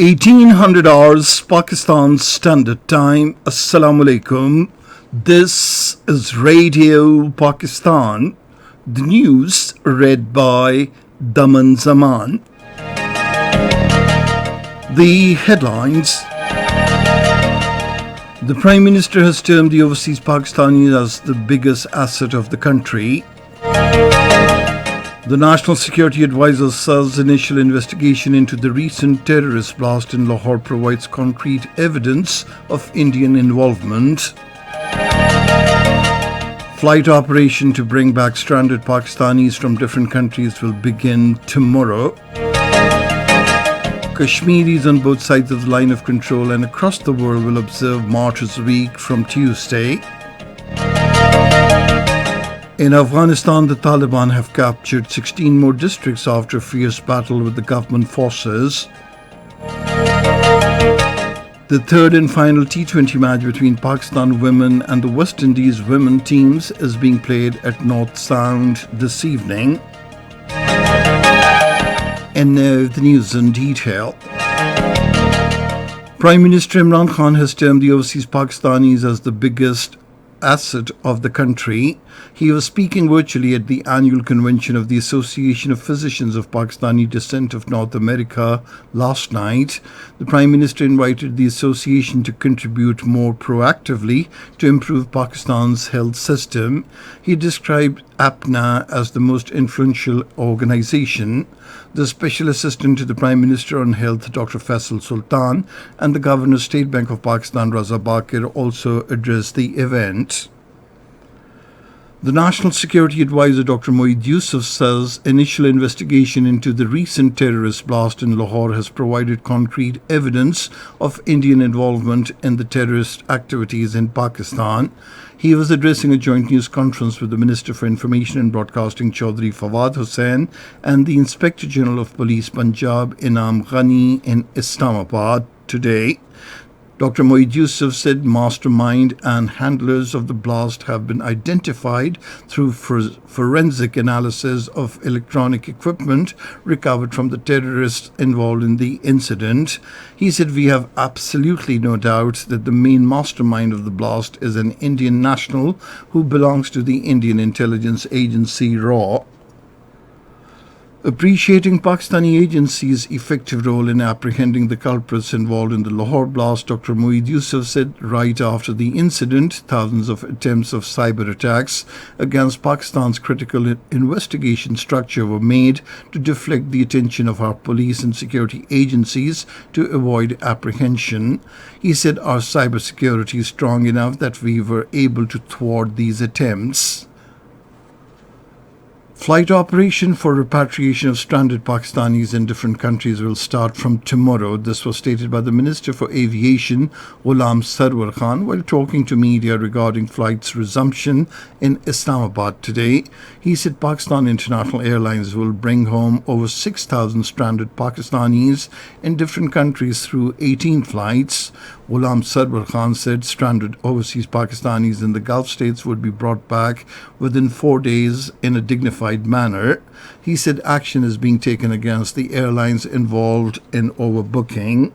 1800 hours Pakistan Standard Time. Assalamu alaikum. This is Radio Pakistan. The news read by Daman Zaman. The headlines. The Prime Minister has termed the overseas Pakistanis as the biggest asset of the country. The National Security Advisor says initial investigation into the recent terrorist blast in Lahore provides concrete evidence of Indian involvement. Flight operation to bring back stranded Pakistanis from different countries will begin tomorrow. Kashmiris on both sides of the line of control and across the world will observe Martyrs' Week from Tuesday. In Afghanistan, the Taliban have captured 16 more districts after a fierce battle with the government forces. The third and final T20 match between Pakistan women and the West Indies women teams is being played at North Sound this evening. And now the news in detail. Prime Minister Imran Khan has termed the overseas Pakistanis as the biggest asset of the country. He was speaking virtually at the annual convention of the Association of Physicians of Pakistani Descent of North America last night. The Prime Minister invited the association to contribute more proactively to improve Pakistan's health system. He described APNA as the most influential organization. The Special Assistant to the Prime Minister on Health, Dr. Faisal Sultan, and the Governor State Bank of Pakistan, Raza Bakir, also addressed the event. The National Security Advisor, Dr. Moeed Yusuf, says initial investigation into the recent terrorist blast in Lahore has provided concrete evidence of Indian involvement in the terrorist activities in Pakistan. He was addressing a joint news conference with the Minister for Information and Broadcasting, Chaudhry Fawad Hussain, and the Inspector General of Police, Punjab, Inam Ghani, in Islamabad today. Dr. Moeed Yusuf said mastermind and handlers of the blast have been identified through forensic analysis of electronic equipment recovered from the terrorists involved in the incident. He said, "We have absolutely no doubt that the main mastermind of the blast is an Indian national who belongs to the Indian intelligence agency RAW." Appreciating Pakistani agencies' effective role in apprehending the culprits involved in the Lahore blast, Dr. Moeed Yusuf said right after the incident, thousands of attempts of cyber attacks against Pakistan's critical investigation structure were made to deflect the attention of our police and security agencies to avoid apprehension. He said our cybersecurity is strong enough that we were able to thwart these attempts. Flight operation for repatriation of stranded Pakistanis in different countries will start from tomorrow. This was stated by the Minister for Aviation, Ghulam Sarwar Khan, while talking to media regarding flights resumption in Islamabad today. He said Pakistan International Airlines will bring home over 6,000 stranded Pakistanis in different countries through 18 flights. Ghulam Sarwar Khan said stranded overseas Pakistanis in the Gulf states would be brought back within 4 days in a dignified manner. He said action is being taken against the airlines involved in overbooking.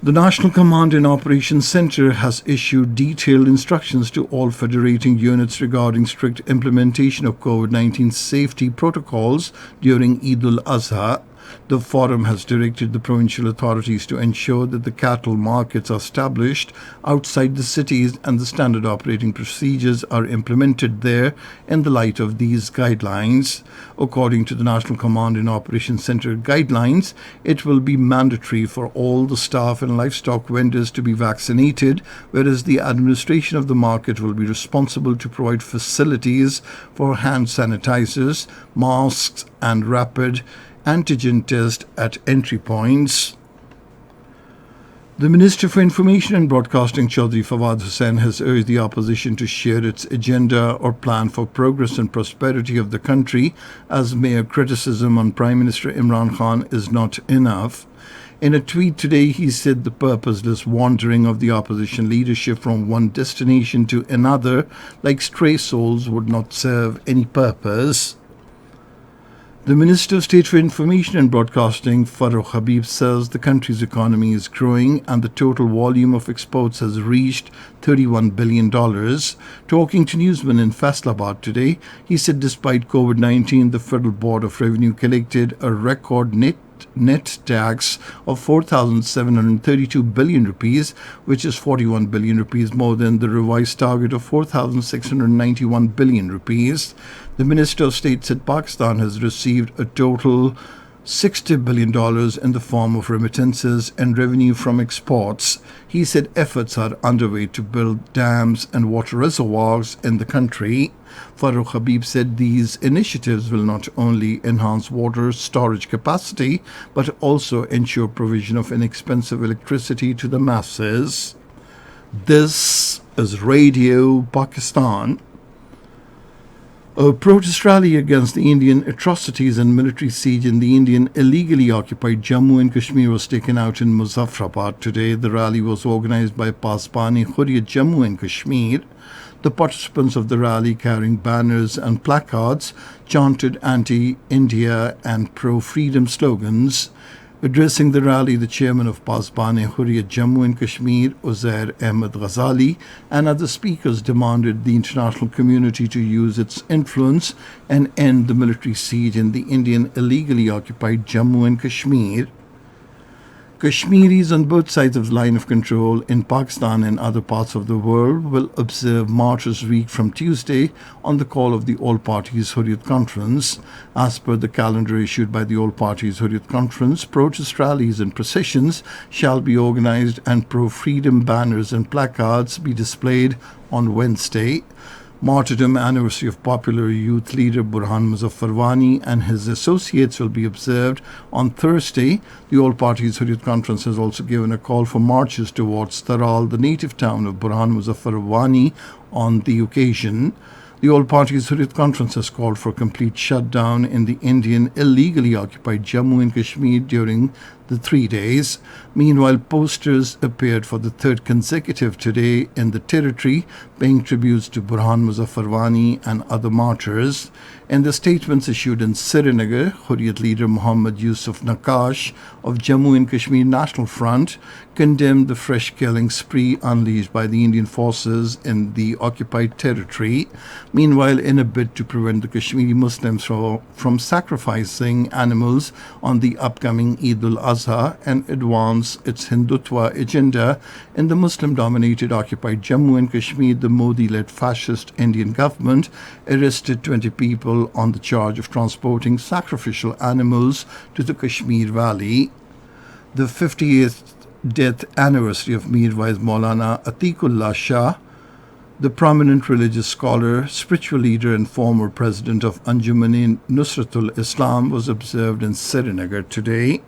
The National Command and Operations Centre has issued detailed instructions to all federating units regarding strict implementation of COVID-19 safety protocols during Eid al-Adha. The forum has directed the provincial authorities to ensure that the cattle markets are established outside the cities and the standard operating procedures are implemented there in the light of these guidelines. According to the National Command and Operations Centre guidelines, it will be mandatory for all the staff and livestock vendors to be vaccinated, whereas the administration of the market will be responsible to provide facilities for hand sanitizers, masks and rapid antigen test at entry points. The Minister for Information and Broadcasting, Chaudhry Fawad Hussain, has urged the opposition to share its agenda or plan for progress and prosperity of the country, as mere criticism on Prime Minister Imran Khan is not enough. In a tweet today, he said the purposeless wandering of the opposition leadership from one destination to another, like stray souls, would not serve any purpose. The Minister of State for Information and Broadcasting, Farrokh Habib, says the country's economy is growing and the total volume of exports has reached $31 billion. Talking to newsmen in Faisalabad today, he said despite COVID-19, the Federal Board of Revenue collected a record net tax of 4,732 billion rupees, which is 41 billion rupees more than the revised target of 4,691 billion rupees. The Minister of State said Pakistan has received a total $60 billion in the form of remittances and revenue from exports. He said efforts are underway to build dams and water reservoirs in the country. Farrokh Habib said these initiatives will not only enhance water storage capacity but also ensure provision of inexpensive electricity to the masses. This is Radio Pakistan. A protest rally against the Indian atrocities and military siege in the Indian illegally occupied Jammu and Kashmir was taken out in Muzaffarabad today. The rally was organized by Pasbani-Hurriyat Jammu and Kashmir. The participants of the rally, carrying banners and placards, chanted anti-India and pro-freedom slogans. Addressing the rally, the chairman of Pasbani-Hurriyat Jammu and Kashmir, Uzair Ahmed Ghazali, and other speakers demanded the international community to use its influence and end the military siege in the Indian illegally occupied Jammu and Kashmir. Kashmiris on both sides of the line of control in Pakistan and other parts of the world will observe Martyrs' Week from Tuesday on the call of the All Parties Hurriyat Conference. As per the calendar issued by the All Parties Hurriyat Conference, protest rallies and processions shall be organized and pro-freedom banners and placards be displayed on Wednesday. Martyrdom anniversary of popular youth leader Burhan Muzaffar Wani and his associates will be observed on Thursday. The All Parties Hurriyat Conference has also given a call for marches towards Taral, the native town of Burhan Muzaffar Wani, on the occasion. The All Parties Hurriyat Conference has called for a complete shutdown in the Indian illegally occupied Jammu and Kashmir during the 3 days. Meanwhile, posters appeared for the third consecutive today in the territory, paying tributes to Burhan Muzaffar Wani and other martyrs. In the statements issued in Srinagar, Hurriyat leader Muhammad Yusuf Naqash of Jammu and Kashmir National Front condemned the fresh killing spree unleashed by the Indian forces in the occupied territory. Meanwhile, in a bid to prevent the Kashmiri Muslims from sacrificing animals on the upcoming Eid al-Azha and advance its Hindutva agenda in the Muslim-dominated occupied Jammu and Kashmir, the Modi-led fascist Indian government arrested 20 people on the charge of transporting sacrificial animals to the Kashmir Valley. The 58th death anniversary of Mirwais Maulana Atiqullah Shah, the prominent religious scholar, spiritual leader and former president of Anjuman-e-Nusratul Islam, was observed in Srinagar today.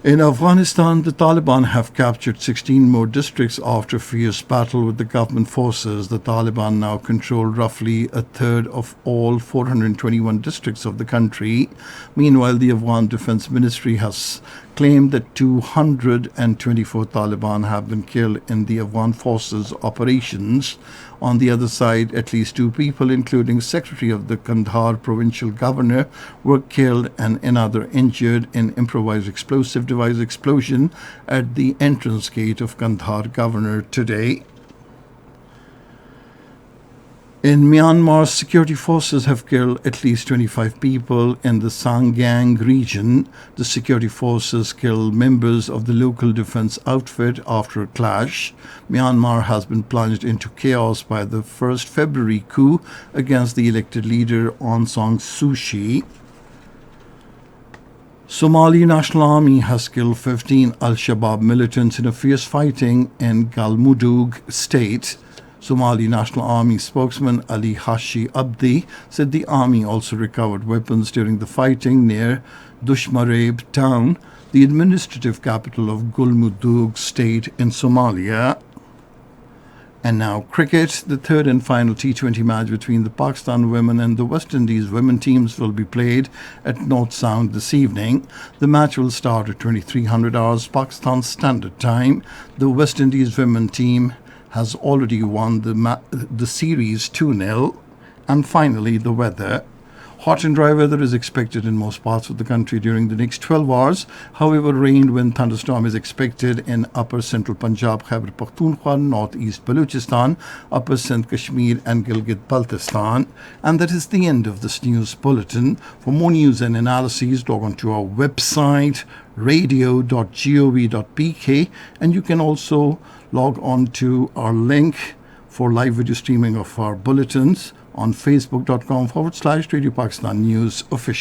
In Afghanistan, the Taliban have captured 16 more districts after a fierce battle with the government forces. The Taliban now control roughly a third of all 421 districts of the country. Meanwhile, the Afghan Defense Ministry has claimed that 224 Taliban have been killed in the Afghan forces' operations. On the other side, at least 2 people, including Secretary of the Kandahar Provincial Governor, were killed and another injured in improvised explosive device explosion at the entrance gate of Kandahar Governor today. In Myanmar, security forces have killed at least 25 people in the Sangyang region. The security forces killed members of the local defense outfit after a clash. Myanmar has been plunged into chaos by the 1st February coup against the elected leader Aung San Suu Kyi. Somali National Army has killed 15 Al-Shabaab militants in a fierce fighting in Galmudug state. Somali National Army spokesman Ali Hashi Abdi said the army also recovered weapons during the fighting near Dushmareb town, the administrative capital of Galmudug state in Somalia. And now cricket. The third and final T20 match between the Pakistan women and the West Indies women teams will be played at North Sound this evening. The match will start at 2300 hours Pakistan Standard Time. The West Indies women team has already won the series 2-0. And finally, the weather. Hot and dry weather is expected in most parts of the country during the next 12 hours. However, rain wind thunderstorm is expected in upper central Punjab, Khyber Pakhtunkhwa, northeast Balochistan, upper Sindh, Kashmir and Gilgit-Baltistan. And that is the end of this news bulletin. For more news and analyses, log on to our website radio.gov.pk, and you can also log on to our link for live video streaming of our bulletins on facebook.com/Radio Pakistan News Official.